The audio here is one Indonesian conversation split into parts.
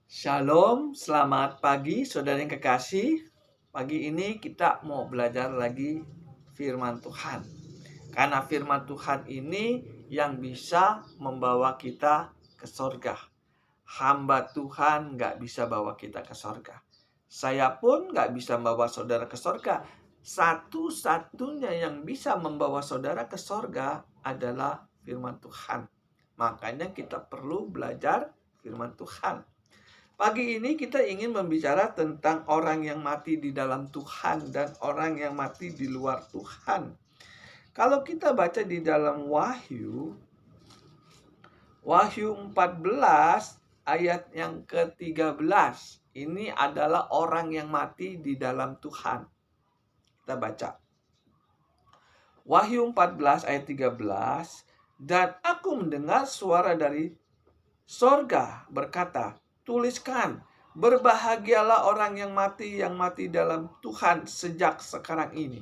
Shalom, selamat pagi saudara yang kekasih. Pagi ini kita mau belajar lagi firman Tuhan. Karena firman Tuhan ini yang bisa membawa kita ke sorga. Hamba Tuhan nggak bisa bawa kita ke sorga. Saya pun nggak bisa membawa saudara ke sorga. Satu-satunya yang bisa membawa saudara ke sorga adalah firman Tuhan. Makanya kita perlu belajar firman Tuhan. Pagi ini kita ingin membicara tentang orang yang mati di dalam Tuhan dan orang yang mati di luar Tuhan. Kalau kita baca di dalam Wahyu 14 ayat yang ke-13, ini adalah orang yang mati di dalam Tuhan. Kita baca. Wahyu 14 ayat 13, dan aku mendengar suara dari sorga berkata, tuliskan, berbahagialah orang yang mati dalam Tuhan sejak sekarang ini.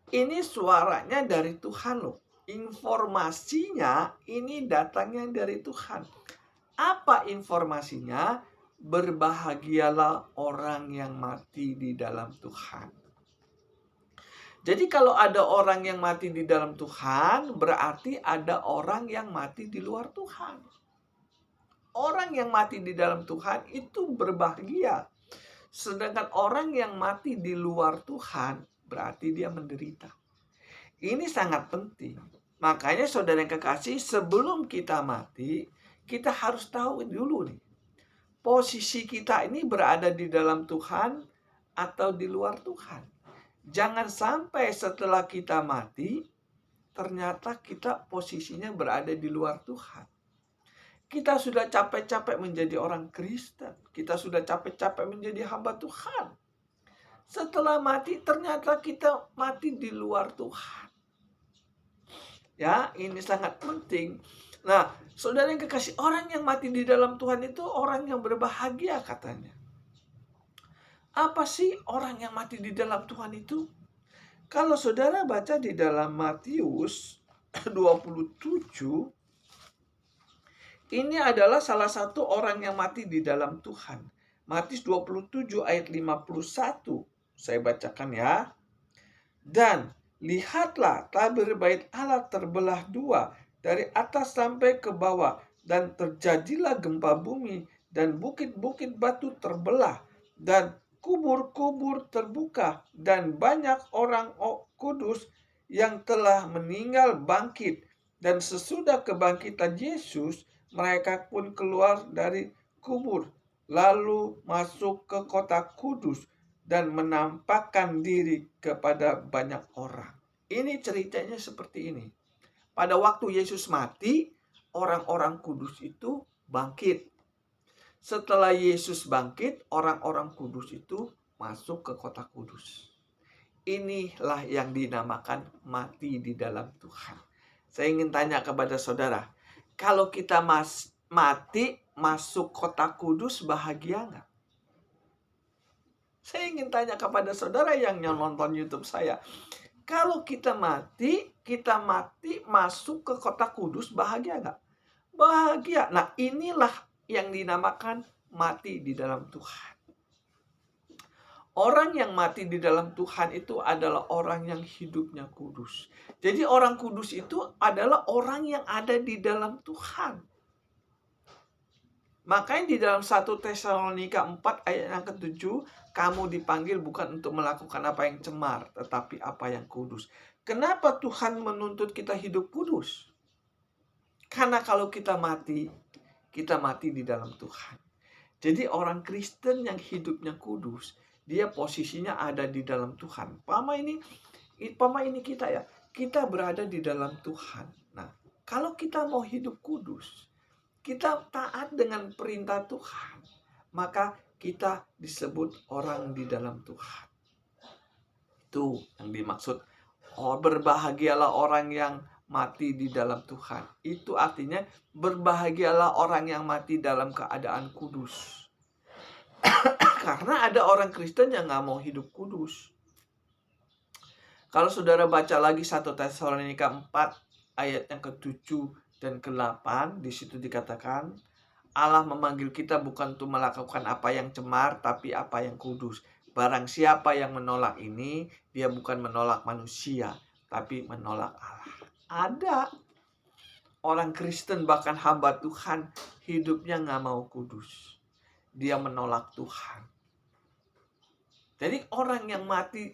Ini suaranya dari Tuhan loh. Informasinya ini datangnya dari Tuhan. Apa informasinya? Berbahagialah orang yang mati di dalam Tuhan. Jadi kalau ada orang yang mati di dalam Tuhan, berarti ada orang yang mati di luar Tuhan. Orang yang mati di dalam Tuhan itu berbahagia. Sedangkan orang yang mati di luar Tuhan berarti dia menderita. Ini sangat penting. Makanya saudara yang kekasih, sebelum kita mati, kita harus tahu dulu nih. Posisi kita ini berada di dalam Tuhan atau di luar Tuhan. Jangan sampai setelah kita mati, ternyata kita posisinya berada di luar Tuhan. Kita sudah capek-capek menjadi orang Kristen. Kita sudah capek-capek menjadi hamba Tuhan. Setelah mati, ternyata kita mati di luar Tuhan. Ya, ini sangat penting. Nah, saudara yang kekasih, orang yang mati di dalam Tuhan itu orang yang berbahagia katanya. Apa sih orang yang mati di dalam Tuhan itu? Kalau saudara baca di dalam Matius 27, ini adalah salah satu orang yang mati di dalam Tuhan. Matius 27 ayat 51. Saya bacakan ya. Dan lihatlah tabir bait Allah terbelah dua dari atas sampai ke bawah. Dan terjadilah gempa bumi dan bukit-bukit batu terbelah. Dan kubur-kubur terbuka. Dan banyak orang kudus yang telah meninggal bangkit. Dan sesudah kebangkitan Yesus, mereka pun keluar dari kubur, lalu masuk ke kota kudus dan menampakkan diri kepada banyak orang. Ini ceritanya seperti ini. Pada waktu Yesus mati, orang-orang kudus itu bangkit. Setelah Yesus bangkit, orang-orang kudus itu masuk ke kota kudus. Inilah yang dinamakan mati di dalam Tuhan. Saya ingin tanya kepada saudara, kalau kita mati masuk kota kudus, bahagia nggak? Saya ingin tanya kepada saudara yang nonton YouTube saya. Kalau kita mati masuk ke kota kudus, bahagia nggak? Bahagia. Nah, inilah yang dinamakan mati di dalam Tuhan. Orang yang mati di dalam Tuhan itu adalah orang yang hidupnya kudus. Jadi orang kudus itu adalah orang yang ada di dalam Tuhan. Makanya di dalam 1 Tesalonika 4 ayat yang ke-7, kamu dipanggil bukan untuk melakukan apa yang cemar, tetapi apa yang kudus. Kenapa Tuhan menuntut kita hidup kudus? Karena kalau kita mati di dalam Tuhan. Jadi orang Kristen yang hidupnya kudus, dia posisinya ada di dalam Tuhan. Pama ini kita ya, kita berada di dalam Tuhan. Nah, kalau kita mau hidup kudus, kita taat dengan perintah Tuhan, maka kita disebut orang di dalam Tuhan. Itu yang dimaksud, berbahagialah orang yang mati di dalam Tuhan. Itu artinya berbahagialah orang yang mati dalam keadaan kudus. Karena ada orang Kristen yang gak mau hidup kudus. Kalau saudara baca lagi 1 Tesalonika 4 ayat yang ke-7 dan ke-8, di situ dikatakan, Allah memanggil kita bukan untuk melakukan apa yang cemar, tapi apa yang kudus. Barang siapa yang menolak ini, dia bukan menolak manusia, tapi menolak Allah. Ada orang Kristen, bahkan hamba Tuhan, hidupnya nggak mau kudus. Dia menolak Tuhan. Jadi orang yang mati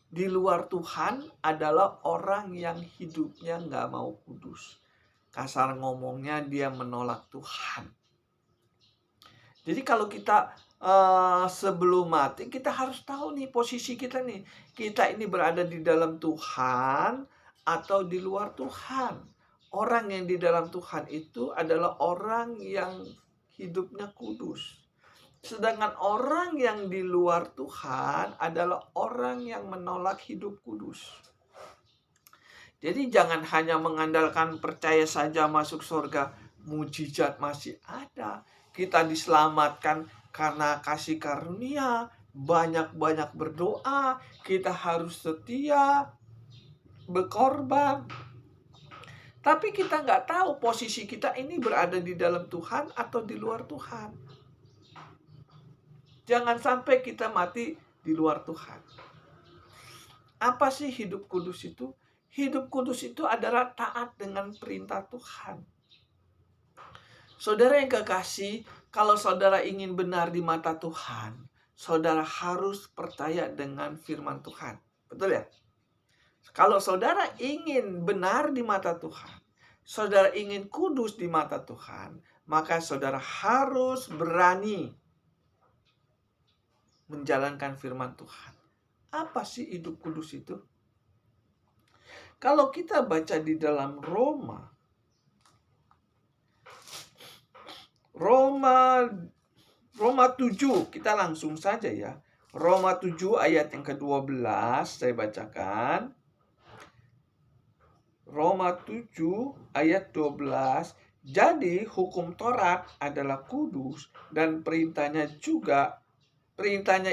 di luar Tuhan adalah orang yang hidupnya nggak mau kudus. Kasar ngomongnya, dia menolak Tuhan. Jadi kalau kita sebelum mati, kita harus tahu nih posisi kita nih. Kita ini berada di dalam Tuhan atau di luar Tuhan. Orang yang di dalam Tuhan itu adalah orang yang hidupnya kudus. Sedangkan orang yang di luar Tuhan adalah orang yang menolak hidup kudus. Jadi jangan hanya mengandalkan percaya saja masuk surga. Mujizat masih ada. Kita diselamatkan karena kasih karunia. Banyak-banyak berdoa. Kita harus setia, berkorban. Tapi kita nggak tahu posisi kita ini berada di dalam Tuhan atau di luar Tuhan. Jangan sampai kita mati di luar Tuhan. Apa sih hidup kudus itu? Hidup kudus itu adalah taat dengan perintah Tuhan. Saudara yang kekasih, kalau saudara ingin benar di mata Tuhan, saudara harus percaya dengan firman Tuhan. Betul ya? Kalau saudara ingin benar di mata Tuhan, saudara ingin kudus di mata Tuhan, maka saudara harus berani menjalankan firman Tuhan. Apa sih hidup kudus itu? Kalau kita baca di dalam Roma 7, kita langsung saja ya. Roma 7 ayat yang ke-12 saya bacakan. Roma 7 ayat 12. Jadi hukum Taurat adalah kudus dan perintahnya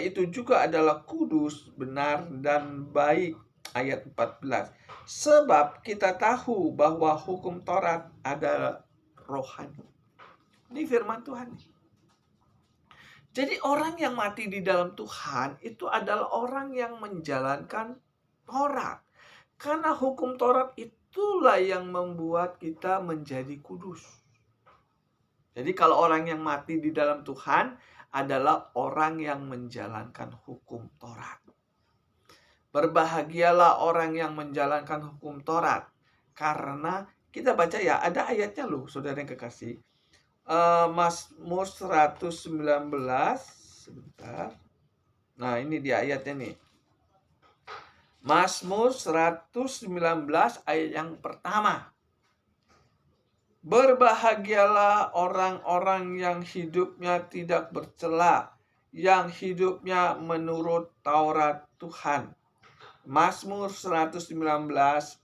itu juga adalah kudus, benar, dan baik. Ayat 14. Sebab kita tahu bahwa hukum Taurat adalah rohani. Ini firman Tuhan. Jadi orang yang mati di dalam Tuhan itu adalah orang yang menjalankan Taurat. Karena hukum Taurat itulah yang membuat kita menjadi kudus. Jadi kalau orang yang mati di dalam Tuhan adalah orang yang menjalankan hukum Taurat. Berbahagialah orang yang menjalankan hukum Taurat. Karena kita baca ya, ada ayatnya loh saudara yang kekasih. Mazmur 119. Sebentar. Nah ini dia ayatnya nih. Mazmur 119 ayat yang pertama. Berbahagialah orang-orang yang hidupnya tidak bercela, yang hidupnya menurut Taurat Tuhan. Mazmur 119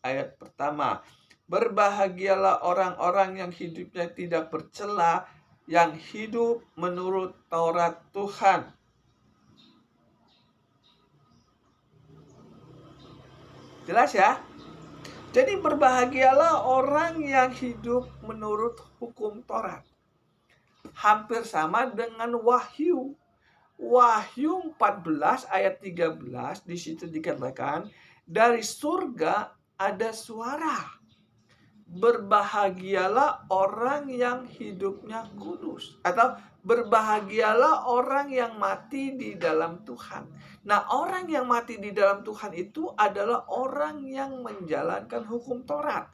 ayat pertama. Berbahagialah orang-orang yang hidupnya tidak bercela, yang hidup menurut Taurat Tuhan. Jelas ya? Jadi berbahagialah orang yang hidup menurut hukum Taurat. Hampir sama dengan Wahyu. Wahyu 14 ayat 13 di situ dikatakan, dari surga ada suara. Berbahagialah orang yang hidupnya kudus. Atau berbahagialah orang yang mati di dalam Tuhan. Nah, orang yang mati di dalam Tuhan itu adalah orang yang menjalankan hukum Taurat.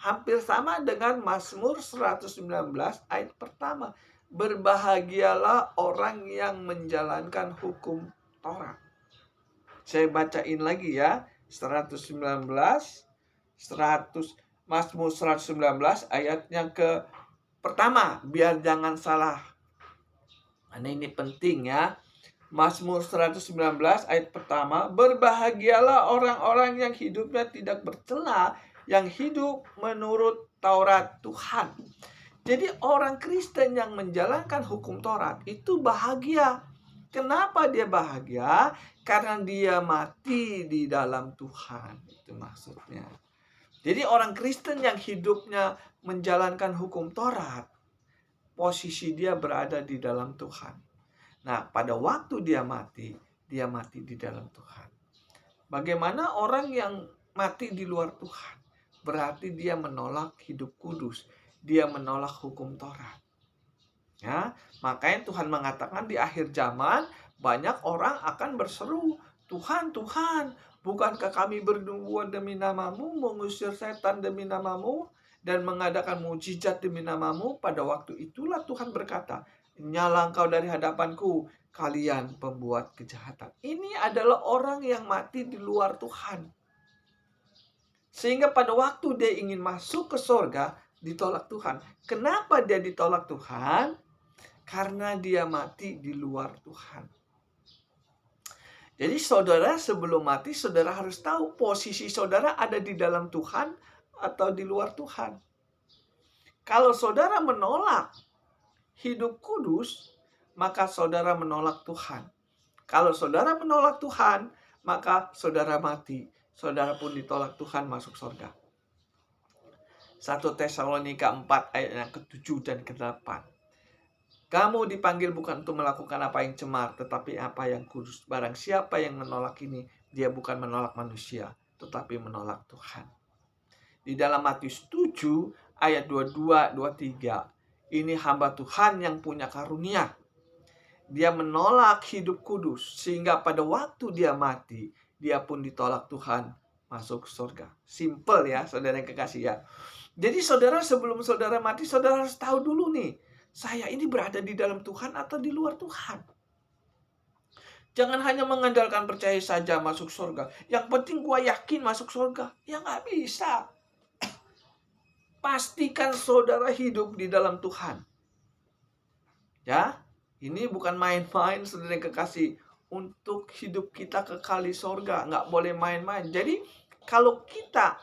Hampir sama dengan Mazmur 119 ayat pertama. Berbahagialah orang yang menjalankan hukum Taurat. Saya bacain lagi ya. Mazmur 119 ayatnya ke pertama, biar jangan salah. Ini penting ya. Mazmur 119 ayat pertama, berbahagialah orang-orang yang hidupnya tidak bercela, yang hidup menurut Taurat Tuhan. Jadi orang Kristen yang menjalankan hukum Taurat itu bahagia. Kenapa dia bahagia? Karena dia mati di dalam Tuhan. Itu maksudnya. Jadi orang Kristen yang hidupnya menjalankan hukum Taurat, posisi dia berada di dalam Tuhan. Nah, pada waktu dia mati di dalam Tuhan. Bagaimana orang yang mati di luar Tuhan? Berarti dia menolak hidup kudus. Dia menolak hukum Taurat. Ya, makanya Tuhan mengatakan di akhir zaman banyak orang akan berseru, Tuhan, Tuhan, bukankah kami bernubuat demi namamu, mengusir setan demi namamu, dan mengadakan mujizat demi namamu? Pada waktu itulah Tuhan berkata, nyala engkau dari hadapanku, kalian pembuat kejahatan. Ini adalah orang yang mati di luar Tuhan. Sehingga pada waktu dia ingin masuk ke sorga, ditolak Tuhan. Kenapa dia ditolak Tuhan? Karena dia mati di luar Tuhan. Jadi saudara sebelum mati, saudara harus tahu posisi saudara ada di dalam Tuhan atau di luar Tuhan. Kalau saudara menolak hidup kudus, maka saudara menolak Tuhan. Kalau saudara menolak Tuhan, maka saudara mati. Saudara pun ditolak Tuhan masuk surga. 1 Tesalonika 4 ayat yang ke-7 dan ke-8. Kamu dipanggil bukan untuk melakukan apa yang cemar, tetapi apa yang kudus. Barang siapa yang menolak ini, dia bukan menolak manusia, tetapi menolak Tuhan. Di dalam Matius 7 ayat 22-23, ini hamba Tuhan yang punya karunia. Dia menolak hidup kudus, sehingga pada waktu dia mati, dia pun ditolak Tuhan masuk surga. Simple ya, saudara yang kekasih ya. Jadi saudara sebelum saudara mati, saudara harus tahu dulu nih, saya ini berada di dalam Tuhan atau di luar Tuhan. Jangan hanya mengandalkan percaya saja masuk surga. Yang penting gua yakin masuk surga. Ya nggak bisa. Pastikan saudara hidup di dalam Tuhan. Ya, ini bukan main-main saudara yang kekasih. Untuk hidup kita kekal di surga. Nggak boleh main-main. Jadi kalau kita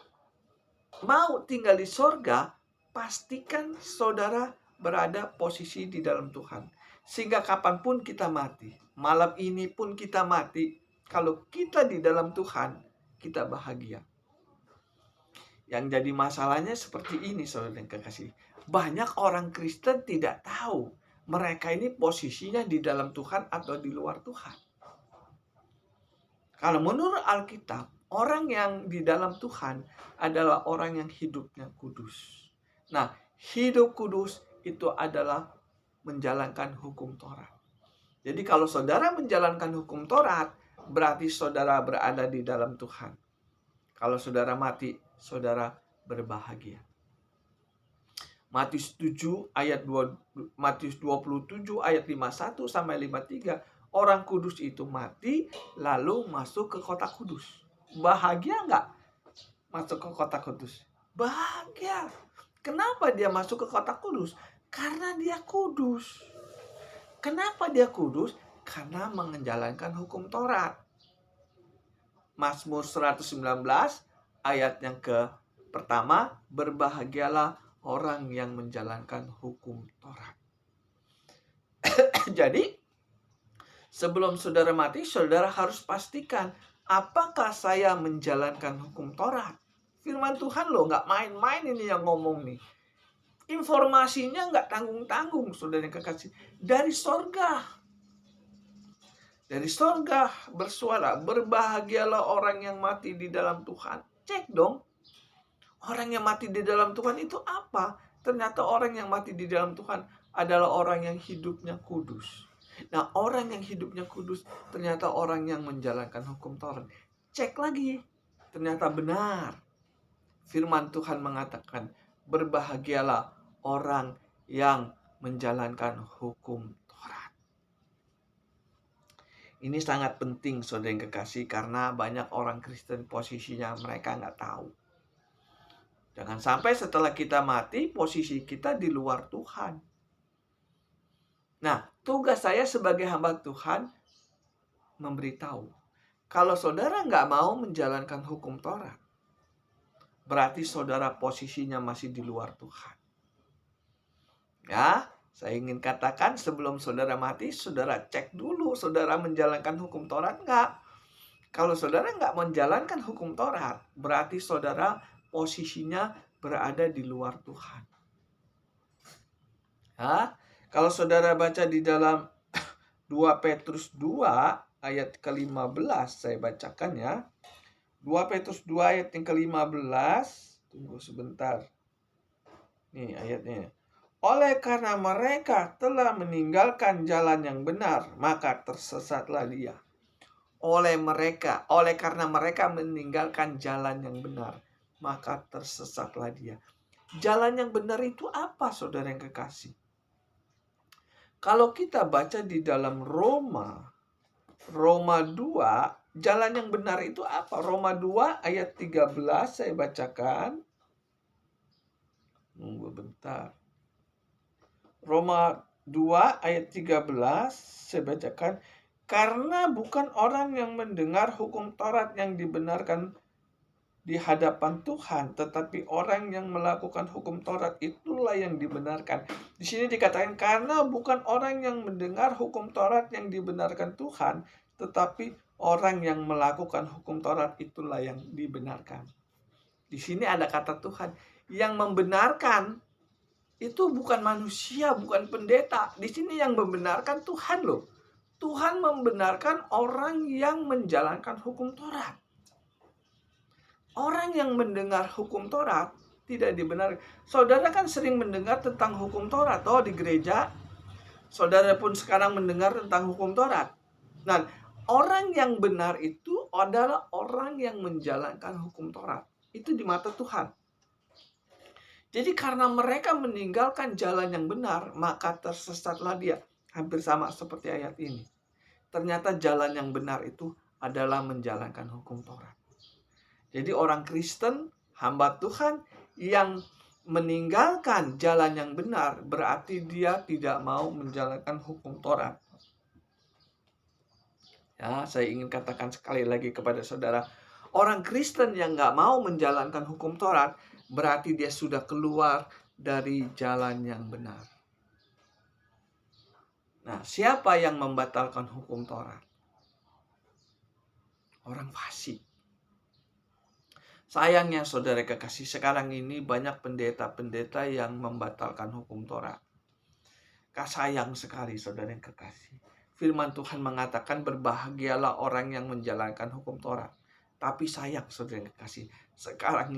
mau tinggal di surga, pastikan saudara berada posisi di dalam Tuhan. Sehingga kapanpun kita mati, malam ini pun kita mati, kalau kita di dalam Tuhan, kita bahagia. Yang jadi masalahnya seperti ini, saudara yang kekasih. Banyak orang Kristen tidak tahu mereka ini posisinya di dalam Tuhan atau di luar Tuhan. Kalau menurut Alkitab, orang yang di dalam Tuhan adalah orang yang hidupnya kudus. Nah, hidup kudus itu adalah menjalankan hukum Taurat. Jadi kalau saudara menjalankan hukum Taurat, berarti saudara berada di dalam Tuhan. Kalau saudara mati, saudara berbahagia. Matius 27 ayat 51 sampai 53, orang kudus itu mati lalu masuk ke kota kudus. Bahagia nggak masuk ke kota kudus? Bahagia. Kenapa dia masuk ke kota kudus? Karena dia kudus. Kenapa dia kudus? Karena menjalankan hukum Taurat. Mazmur 119 ayat yang pertama, berbahagialah orang yang menjalankan hukum Taurat. Jadi, sebelum saudara mati, saudara harus pastikan, apakah saya menjalankan hukum Taurat? Firman Tuhan loh, nggak main-main ini yang ngomong nih. Informasinya nggak tanggung-tanggung, saudara yang kekasih. Dari sorga. Dari sorga bersuara, berbahagialah orang yang mati di dalam Tuhan. Cek dong. Orang yang mati di dalam Tuhan itu apa? Ternyata orang yang mati di dalam Tuhan adalah orang yang hidupnya kudus. Nah, orang yang hidupnya kudus ternyata orang yang menjalankan hukum Taurat. Cek lagi. Ternyata benar. Firman Tuhan mengatakan, berbahagialah orang yang menjalankan hukum Taurat. Ini sangat penting, saudara yang kekasih, karena banyak orang Kristen posisinya mereka nggak tahu. Jangan sampai setelah kita mati, posisi kita di luar Tuhan. Nah, tugas saya sebagai hamba Tuhan memberitahu, kalau saudara nggak mau menjalankan hukum Taurat, berarti saudara posisinya masih di luar Tuhan. Ya, saya ingin katakan sebelum saudara mati, saudara cek dulu saudara menjalankan hukum Taurat nggak. Kalau saudara nggak menjalankan hukum Taurat, berarti saudara posisinya berada di luar Tuhan. Ya, Kalau saudara baca di dalam 2 Petrus 2 ayat ke-15, saya bacakan ya. 2 Petrus 2 ayat yang ke-15. Tunggu sebentar. Nih ayatnya. Oleh karena mereka telah meninggalkan jalan yang benar, maka tersesatlah dia. Oleh karena mereka meninggalkan jalan yang benar, maka tersesatlah dia. Jalan yang benar itu apa, saudara yang kekasih? Kalau kita baca di dalam Roma 2, jalan yang benar itu apa? Roma 2 ayat 13 saya bacakan. Tunggu bentar. Roma 2 ayat 13 saya bacakan. Karena bukan orang yang mendengar hukum Taurat yang dibenarkan di hadapan Tuhan, tetapi orang yang melakukan hukum Taurat itulah yang dibenarkan. Di sini dikatakan karena bukan orang yang mendengar hukum Taurat yang dibenarkan Tuhan, tetapi orang yang melakukan hukum Taurat itulah yang dibenarkan. Di sini ada kata Tuhan. Yang membenarkan itu bukan manusia, bukan pendeta. Di sini yang membenarkan Tuhan loh. Tuhan membenarkan orang yang menjalankan hukum Taurat. Orang yang mendengar hukum Taurat tidak dibenarkan. Saudara kan sering mendengar tentang hukum Taurat di gereja. Saudara pun sekarang mendengar tentang hukum Taurat. Nah, orang yang benar itu adalah orang yang menjalankan hukum Taurat. Itu di mata Tuhan. Jadi karena mereka meninggalkan jalan yang benar, maka tersesatlah dia. Hampir sama seperti ayat ini. Ternyata jalan yang benar itu adalah menjalankan hukum Taurat. Jadi orang Kristen, hamba Tuhan yang meninggalkan jalan yang benar, berarti dia tidak mau menjalankan hukum Taurat. Ya, saya ingin katakan sekali lagi kepada saudara, orang Kristen yang nggak mau menjalankan hukum Taurat, berarti dia sudah keluar dari jalan yang benar. Nah, siapa yang membatalkan hukum Taurat? Orang fasik. Sayangnya saudara kekasih, sekarang ini banyak pendeta-pendeta yang membatalkan hukum Taurat. Sayang sekali saudara yang kekasih. Firman Tuhan mengatakan berbahagialah orang yang menjalankan hukum Taurat. Tapi sayang saudara yang kekasih, sekarang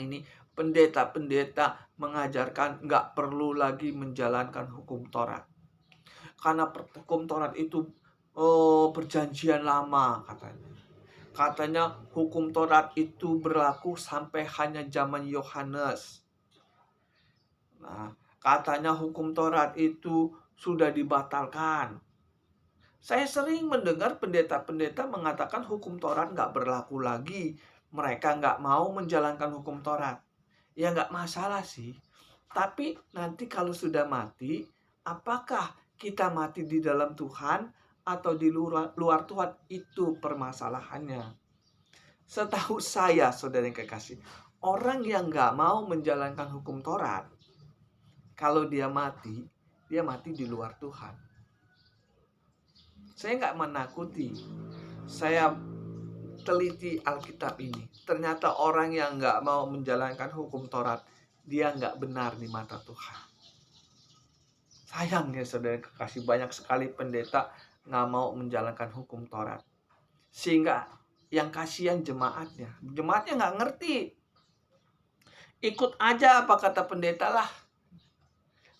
ini pendeta-pendeta mengajarkan nggak perlu lagi menjalankan hukum Taurat. Karena hukum Taurat itu perjanjian lama katanya. Katanya hukum Taurat itu berlaku sampai hanya zaman Yohanes. Nah, katanya hukum Taurat itu sudah dibatalkan. Saya sering mendengar pendeta-pendeta mengatakan hukum Taurat nggak berlaku lagi. Mereka nggak mau menjalankan hukum Taurat. Ya nggak masalah sih. Tapi nanti kalau sudah mati, apakah kita mati di dalam Tuhan atau di luar Tuhan? Itu permasalahannya. Setahu saya, saudara yang kekasih, orang yang nggak mau menjalankan hukum Taurat, kalau dia mati di luar Tuhan. Saya nggak menakuti. Saya teliti Alkitab ini. Ternyata orang yang nggak mau menjalankan hukum Taurat, dia nggak benar di mata Tuhan. Sayangnya saudara kekasih, banyak sekali pendeta nggak mau menjalankan hukum Taurat. Sehingga yang kasihan jemaatnya. Jemaatnya nggak ngerti. Ikut aja apa kata pendeta lah.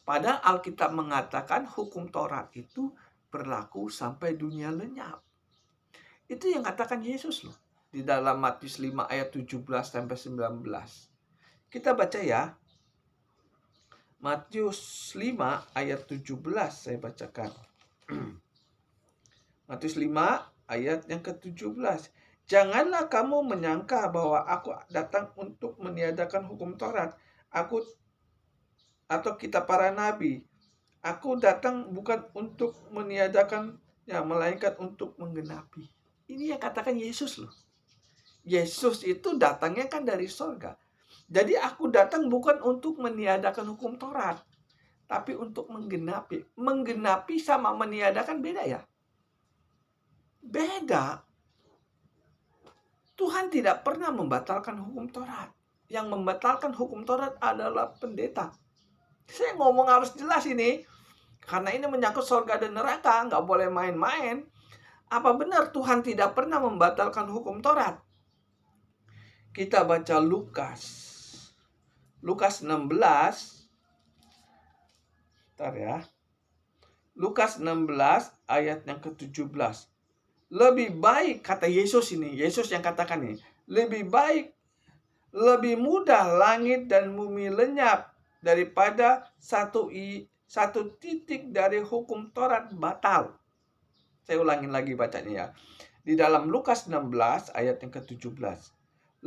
Padahal Alkitab mengatakan hukum Taurat itu berlaku sampai dunia lenyap. Itu yang katakan Yesus loh. Di dalam Matius 5 ayat 17 sampai 19. Kita baca ya. Matius 5 ayat 17 saya bacakan. Matius 5 ayat yang ke-17. Janganlah kamu menyangka bahwa aku datang untuk meniadakan hukum Taurat. Atau kita para nabi. Aku datang bukan untuk meniadakannya, melainkan untuk menggenapi. Ini yang katakan Yesus loh. Yesus itu datangnya kan dari sorga. Jadi aku datang bukan untuk meniadakan hukum Taurat, tapi untuk menggenapi. Menggenapi sama meniadakan beda ya? Beda. Tuhan tidak pernah membatalkan hukum Taurat. Yang membatalkan hukum Taurat adalah pendeta. Saya ngomong harus jelas ini. Karena ini menyangkut surga dan neraka, nggak boleh main-main. Apa benar Tuhan tidak pernah membatalkan hukum Taurat? Kita baca Lukas. Lukas 16. Bentar ya. Lukas 16 ayat yang ke-17. Lebih baik, kata Yesus ini, Yesus yang katakan ini, lebih baik, lebih mudah langit dan bumi lenyap daripada satu titik dari hukum Taurat batal. Saya ulangin lagi bacanya ya. Di dalam Lukas 16 ayat yang ke-17.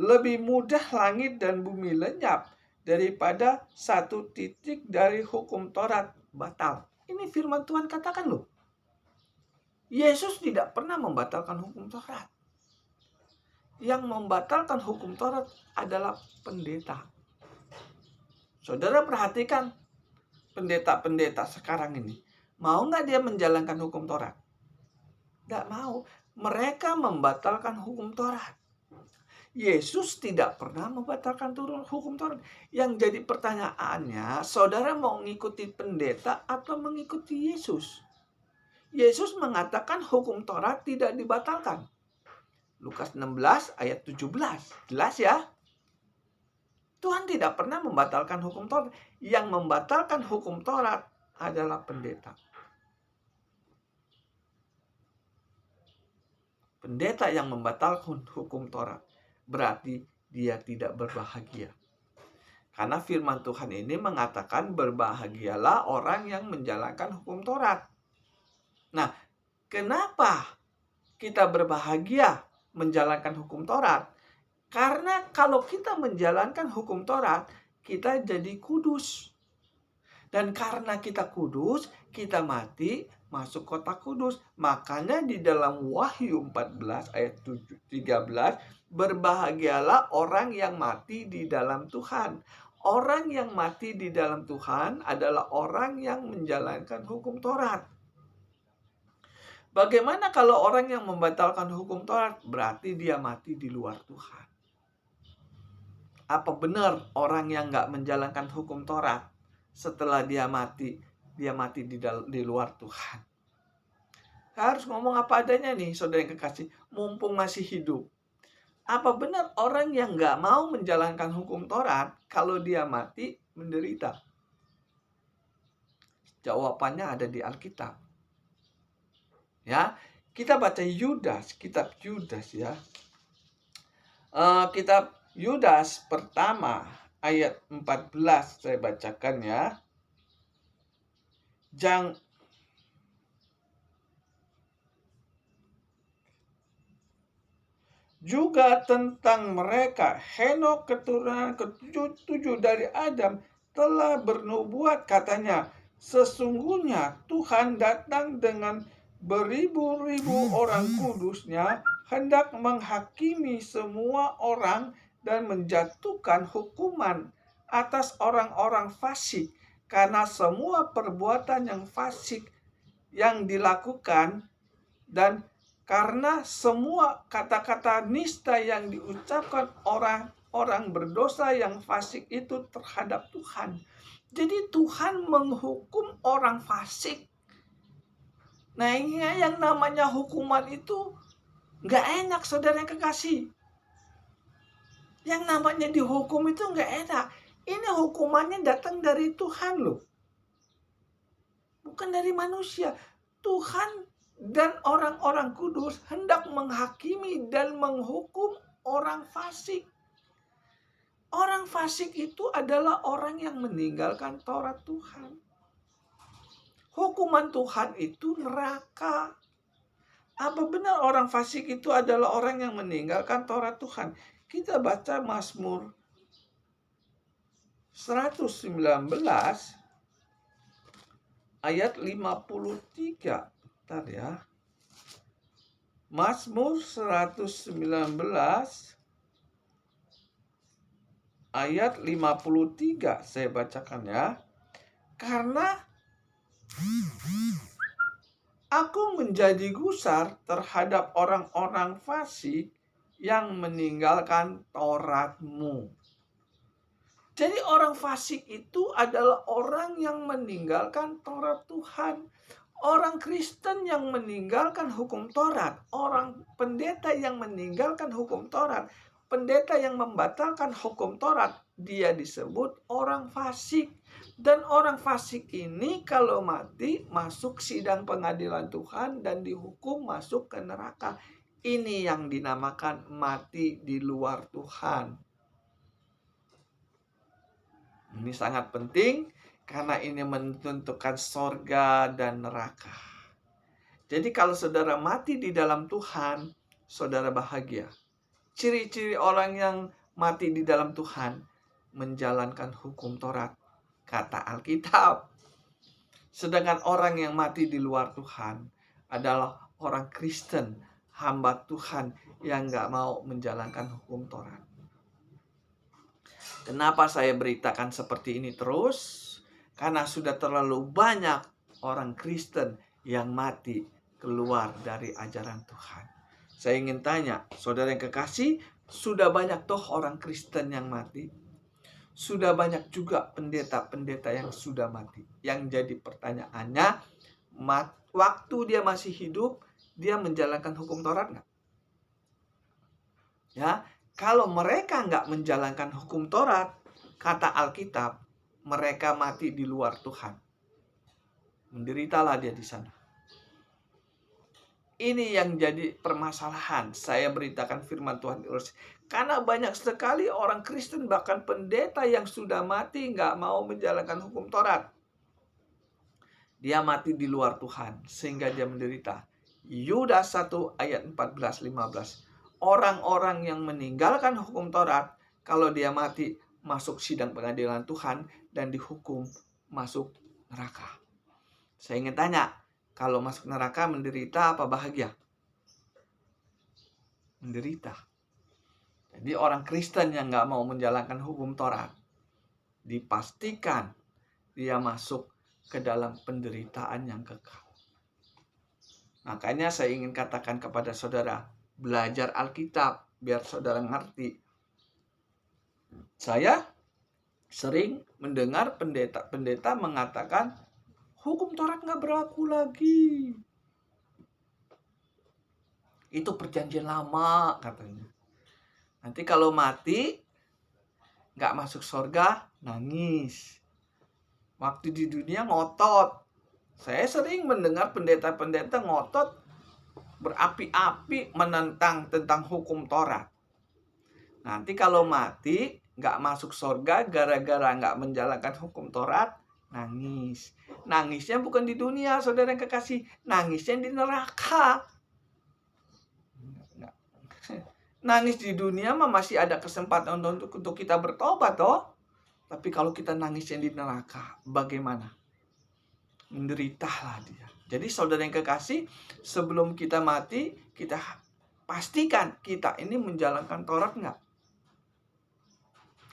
Lebih mudah langit dan bumi lenyap daripada satu titik dari hukum Taurat batal. Ini firman Tuhan katakan loh. Yesus tidak pernah membatalkan hukum Taurat. Yang membatalkan hukum Taurat adalah pendeta. Saudara perhatikan pendeta-pendeta sekarang ini. Mau nggak dia menjalankan hukum Taurat? Nggak mau. Mereka membatalkan hukum Taurat. Yesus tidak pernah membatalkan hukum Taurat. Yang jadi pertanyaannya, saudara mau mengikuti pendeta atau mengikuti Yesus? Yesus mengatakan hukum Taurat tidak dibatalkan. Lukas 16 ayat 17. Jelas ya? Tuhan tidak pernah membatalkan hukum Taurat. Yang membatalkan hukum Taurat adalah pendeta. Pendeta yang membatalkan hukum Taurat berarti dia tidak berbahagia. Karena firman Tuhan ini mengatakan berbahagialah orang yang menjalankan hukum Taurat. Nah, kenapa kita berbahagia menjalankan hukum Taurat? Karena kalau kita menjalankan hukum Taurat, kita jadi kudus. Dan karena kita kudus, kita mati masuk kota kudus. Makanya di dalam Wahyu 14 ayat 13, berbahagialah orang yang mati di dalam Tuhan. Orang yang mati di dalam Tuhan adalah orang yang menjalankan hukum Taurat. Bagaimana kalau orang yang membatalkan hukum Taurat? Berarti dia mati di luar Tuhan. Apa benar orang yang nggak menjalankan hukum Taurat setelah dia mati di luar Tuhan? Harus ngomong apa adanya nih, saudara yang kekasih, mumpung masih hidup. Apa benar orang yang nggak mau menjalankan hukum Taurat kalau dia mati menderita? Jawabannya ada di Alkitab. Ya, kita baca Yudas, kitab Yudas ya. Kitab Yudas pertama ayat 14 saya bacakan ya. Juga tentang mereka, Henok keturunan ke-7 dari Adam telah bernubuat, katanya, sesungguhnya Tuhan datang dengan beribu-ribu orang kudusnya, hendak menghakimi semua orang dan menjatuhkan hukuman atas orang-orang fasik, karena semua perbuatan yang fasik yang dilakukan dan karena semua kata-kata nista yang diucapkan orang berdosa yang fasik itu terhadap Tuhan. Jadi Tuhan menghukum orang fasik. Nah, ini yang namanya hukuman itu nggak enak, saudara yang kekasih. Yang namanya dihukum itu nggak enak. Ini hukumannya datang dari Tuhan loh. Bukan dari manusia. Tuhan dan orang-orang kudus hendak menghakimi dan menghukum orang fasik. Orang fasik itu adalah orang yang meninggalkan Taurat Tuhan. Hukuman Tuhan itu neraka. Apa benar orang fasik itu adalah orang yang meninggalkan Taurat Tuhan? Kita baca Mazmur 119 ayat 53. Bentar ya. Mazmur 119 ayat 53 saya bacakan ya. Karena aku menjadi gusar terhadap orang-orang fasik yang meninggalkan Taurat-Mu. Jadi orang fasik itu adalah orang yang meninggalkan Taurat Tuhan. Orang Kristen yang meninggalkan hukum Taurat, orang pendeta yang meninggalkan hukum Taurat, pendeta yang membatalkan hukum Taurat, dia disebut orang fasik. Dan orang fasik ini kalau mati masuk sidang pengadilan Tuhan dan dihukum masuk ke neraka. Ini yang dinamakan mati di luar Tuhan. Ini sangat penting karena ini menentukan sorga dan neraka. Jadi kalau saudara mati di dalam Tuhan, saudara bahagia. Ciri-ciri orang yang mati di dalam Tuhan menjalankan hukum Taurat, kata Alkitab. Sedangkan orang yang mati di luar Tuhan adalah orang Kristen, hamba Tuhan yang gak mau menjalankan hukum Taurat. Kenapa saya beritakan seperti ini terus? Karena sudah terlalu banyak orang Kristen yang mati keluar dari ajaran Tuhan. Saya ingin tanya, saudara yang kekasih, sudah banyak toh orang Kristen yang mati? Sudah banyak juga pendeta-pendeta yang sudah mati. Yang jadi pertanyaannya, waktu dia masih hidup, dia menjalankan hukum Taurat nggak? Ya, kalau mereka nggak menjalankan hukum Taurat, kata Alkitab, mereka mati di luar Tuhan. Menderitalah dia di sana. Ini yang jadi permasalahan. Saya beritakan firman Tuhan terus. Karena banyak sekali orang Kristen, bahkan pendeta yang sudah mati nggak mau menjalankan hukum Taurat. Dia mati di luar Tuhan sehingga dia menderita. Yudas 1 ayat 14-15. Orang-orang yang meninggalkan hukum Taurat, kalau dia mati masuk sidang pengadilan Tuhan dan dihukum masuk neraka. Saya ingin tanya, kalau masuk neraka menderita apa bahagia? Menderita. Jadi orang Kristen yang nggak mau menjalankan hukum Taurat, dipastikan dia masuk ke dalam penderitaan yang kekal. Makanya saya ingin katakan kepada saudara, belajar Alkitab biar saudara ngerti. Saya sering mendengar pendeta-pendeta mengatakan hukum Taurat nggak berlaku lagi. Itu perjanjian lama katanya. Nanti kalau mati nggak masuk surga, nangis. Waktu di dunia ngotot. Saya sering mendengar pendeta-pendeta ngotot berapi-api menentang tentang hukum Taurat. Nanti kalau mati nggak masuk surga gara-gara nggak menjalankan hukum Taurat, nangis. Nangisnya bukan di dunia, saudara yang kekasih. Nangisnya di neraka. Nangis di dunia mah masih ada kesempatan untuk kita bertobat toh. Tapi kalau kita nangisnya di neraka, bagaimana? Menderitalah dia. Jadi saudara yang kekasih, sebelum kita mati, kita pastikan kita ini menjalankan Taurat nggak?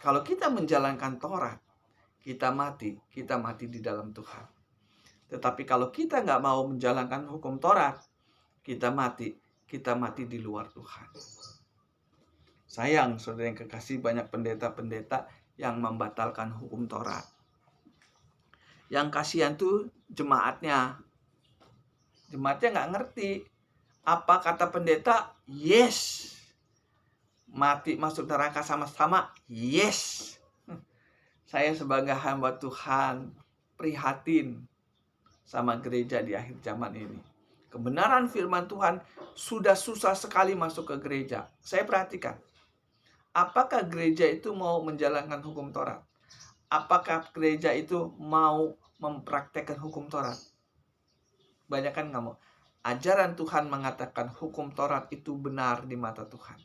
Kalau kita menjalankan Taurat, kita mati di dalam Tuhan. Tetapi kalau kita nggak mau menjalankan hukum Taurat, kita mati di luar Tuhan. Sayang, saudara yang kekasih, banyak pendeta-pendeta yang membatalkan hukum Taurat. Yang kasihan tuh jemaatnya. Jemaatnya nggak ngerti. Apa kata pendeta? Yes. Mati masuk neraka sama-sama? Yes. Saya sebagai hamba Tuhan prihatin sama gereja di akhir zaman ini. Kebenaran firman Tuhan sudah susah sekali masuk ke gereja. Saya perhatikan. Apakah gereja itu mau menjalankan hukum Taurat? Apakah gereja itu mau mempraktekkan hukum Taurat? Banyak kan nggak mau. Ajaran Tuhan mengatakan hukum Taurat itu benar di mata Tuhan.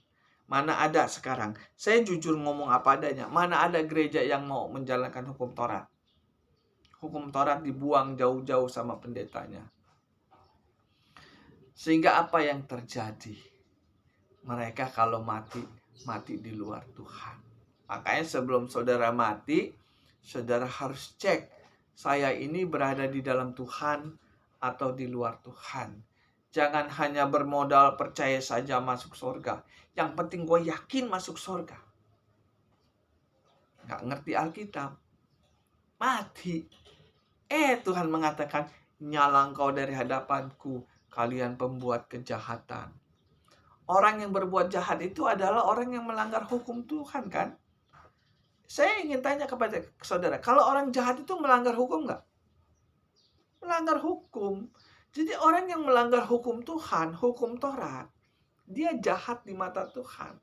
Mana ada sekarang, saya jujur ngomong apa adanya, mana ada gereja yang mau menjalankan hukum Taurat? Hukum Taurat dibuang jauh-jauh sama pendetanya. Sehingga apa yang terjadi? Mereka kalau mati di luar Tuhan. Makanya sebelum saudara mati, saudara harus cek, saya ini berada di dalam Tuhan atau di luar Tuhan. Jangan hanya bermodal percaya saja masuk surga. Yang penting gue yakin masuk surga. nggak ngerti Alkitab, mati. Tuhan mengatakan, nyala engkau dari hadapanku, kalian pembuat kejahatan. Orang yang berbuat jahat itu adalah orang yang melanggar hukum Tuhan, kan? Saya ingin tanya kepada saudara, kalau orang jahat itu melanggar hukum nggak? Melanggar hukum. Jadi orang yang melanggar hukum Tuhan, hukum Taurat, dia jahat di mata Tuhan.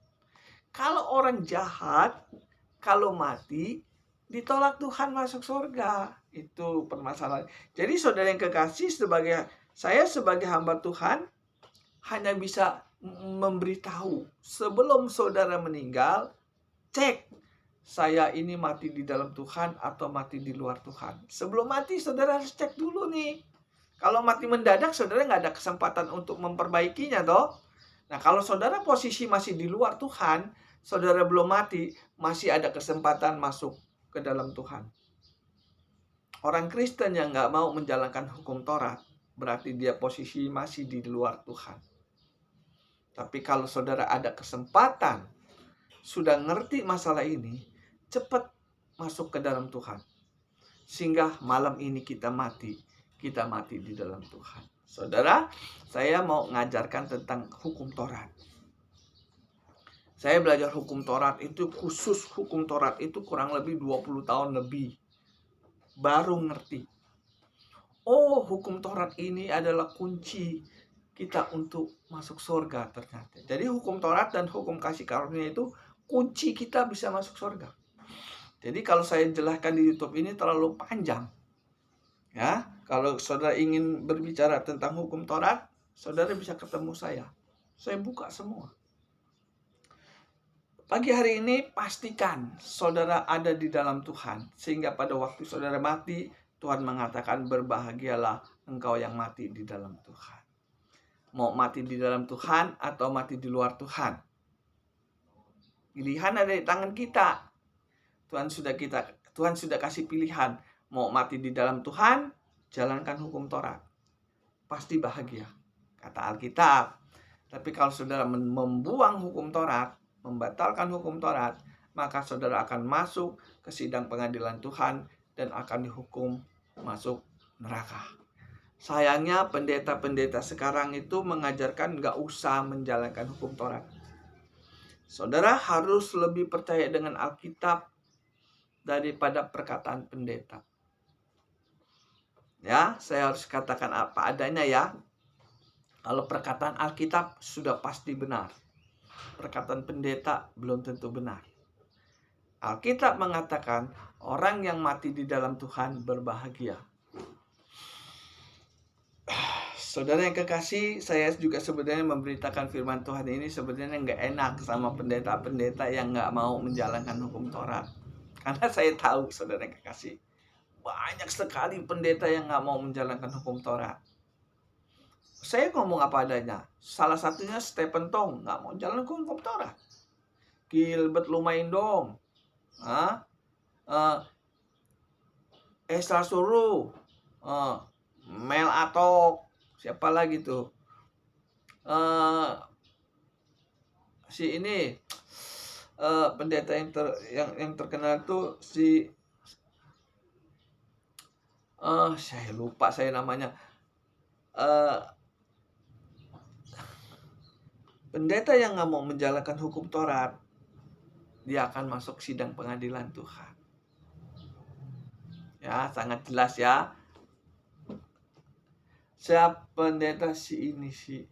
Kalau orang jahat, kalau mati, ditolak Tuhan masuk surga. Itu permasalahan. Jadi saudara yang kekasih, saya sebagai hamba Tuhan, hanya bisa memberitahu. Sebelum saudara meninggal, cek, saya ini mati di dalam Tuhan atau mati di luar Tuhan. Sebelum mati, saudara harus cek dulu nih. Kalau mati mendadak, saudara nggak ada kesempatan untuk memperbaikinya, toh. Nah, kalau saudara posisi masih di luar Tuhan, saudara belum mati, masih ada kesempatan masuk ke dalam Tuhan. Orang Kristen yang nggak mau menjalankan hukum Taurat, berarti dia posisi masih di luar Tuhan. Tapi kalau saudara ada kesempatan, sudah ngerti masalah ini, cepat masuk ke dalam Tuhan. Sehingga malam ini kita mati di dalam Tuhan. Saudara, saya mau ngajarkan tentang hukum Taurat. Saya belajar hukum Taurat itu, khusus hukum Taurat itu kurang lebih 20 tahun lebih. Baru ngerti. Oh, hukum Taurat ini adalah kunci kita untuk masuk surga ternyata. Jadi hukum Taurat dan hukum kasih karunia itu kunci kita bisa masuk surga. Jadi kalau saya jelaskan di YouTube ini terlalu panjang. Ya, kalau saudara ingin berbicara tentang hukum Taurat, saudara bisa ketemu saya. Saya buka semua. Pagi hari ini pastikan saudara ada di dalam Tuhan, sehingga pada waktu saudara mati, Tuhan mengatakan, berbahagialah engkau yang mati di dalam Tuhan. Mau mati di dalam Tuhan atau mati di luar Tuhan, pilihan ada di tangan kita. Tuhan sudah kasih pilihan. Mau mati di dalam Tuhan, jalankan hukum Taurat, pasti bahagia, kata Alkitab. Tapi kalau saudara membuang hukum Taurat, membatalkan hukum Taurat, maka saudara akan masuk ke sidang pengadilan Tuhan dan akan dihukum masuk neraka. Sayangnya pendeta-pendeta sekarang itu mengajarkan nggak usah menjalankan hukum Taurat. Saudara harus lebih percaya dengan Alkitab daripada perkataan pendeta. Ya, saya harus katakan apa adanya ya. Kalau perkataan Alkitab sudah pasti benar, perkataan pendeta belum tentu benar. Alkitab mengatakan orang yang mati di dalam Tuhan berbahagia. Saudara yang kekasih, saya juga sebenarnya memberitakan firman Tuhan ini sebenarnya nggak enak sama pendeta-pendeta yang nggak mau menjalankan hukum Taurat. Karena saya tahu, saudara yang kekasih, banyak sekali pendeta yang nggak mau menjalankan hukum Taurat. Saya ngomong apa adanya. Salah satunya Stephen Tong, nggak mau jalankan hukum Taurat. Gilbert Lumaindong, Esra Suru, Mel Atok, siapa lagi tuh? Si ini pendeta yang terkenal tuh si saya lupa saya namanya. Pendeta yang nggak mau menjalankan hukum Taurat, dia akan masuk sidang pengadilan Tuhan. Ya, sangat jelas ya. Siapa pendeta si ini sih?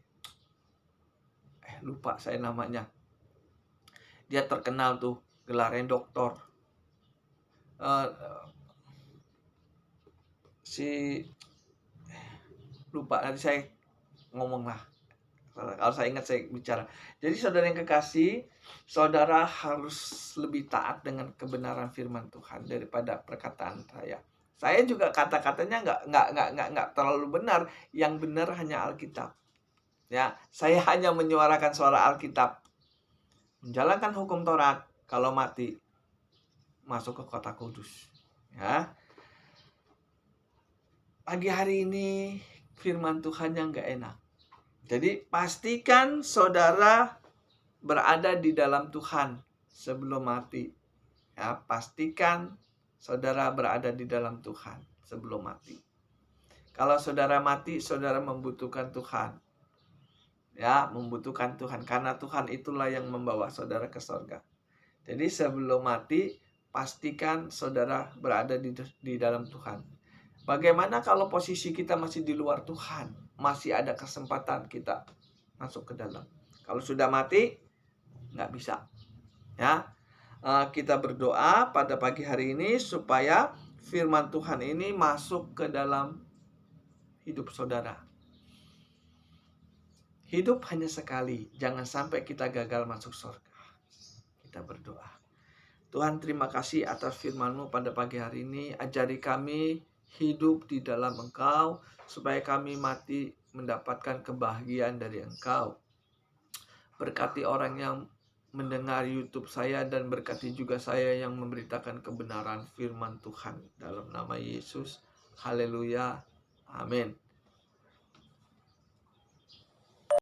Lupa saya namanya. Dia terkenal tuh, gelarnya doktor. Lupa, nanti saya ngomong lah. Kalau saya ingat saya bicara. Jadi saudara yang kekasih, saudara harus lebih taat dengan kebenaran firman Tuhan daripada perkataan saya. Saya juga kata-katanya nggak terlalu benar. Yang benar hanya Alkitab. Ya, saya hanya menyuarakan suara Alkitab. Menjalankan hukum Taurat, kalau mati masuk ke kota kudus. Ya. Pagi hari ini firman Tuhan yang nggak enak. Jadi pastikan saudara berada di dalam Tuhan sebelum mati. Ya, pastikan saudara berada di dalam Tuhan sebelum mati. Kalau saudara mati, saudara membutuhkan Tuhan. Ya, membutuhkan Tuhan karena Tuhan itulah yang membawa saudara ke surga. Jadi sebelum mati, pastikan saudara berada di dalam Tuhan. Bagaimana kalau posisi kita masih di luar Tuhan? Masih ada kesempatan kita masuk ke dalam. Kalau sudah mati, nggak bisa. Ya, kita berdoa pada pagi hari ini supaya firman Tuhan ini masuk ke dalam hidup saudara. Hidup hanya sekali, jangan sampai kita gagal masuk surga. Kita berdoa. Tuhan, terima kasih atas firman-Mu pada pagi hari ini. Ajari kami hidup di dalam Engkau, supaya kami mati mendapatkan kebahagiaan dari Engkau. Berkati orang yang mendengar YouTube saya, dan berkati juga saya yang memberitakan kebenaran firman Tuhan. Dalam nama Yesus, haleluya, amin.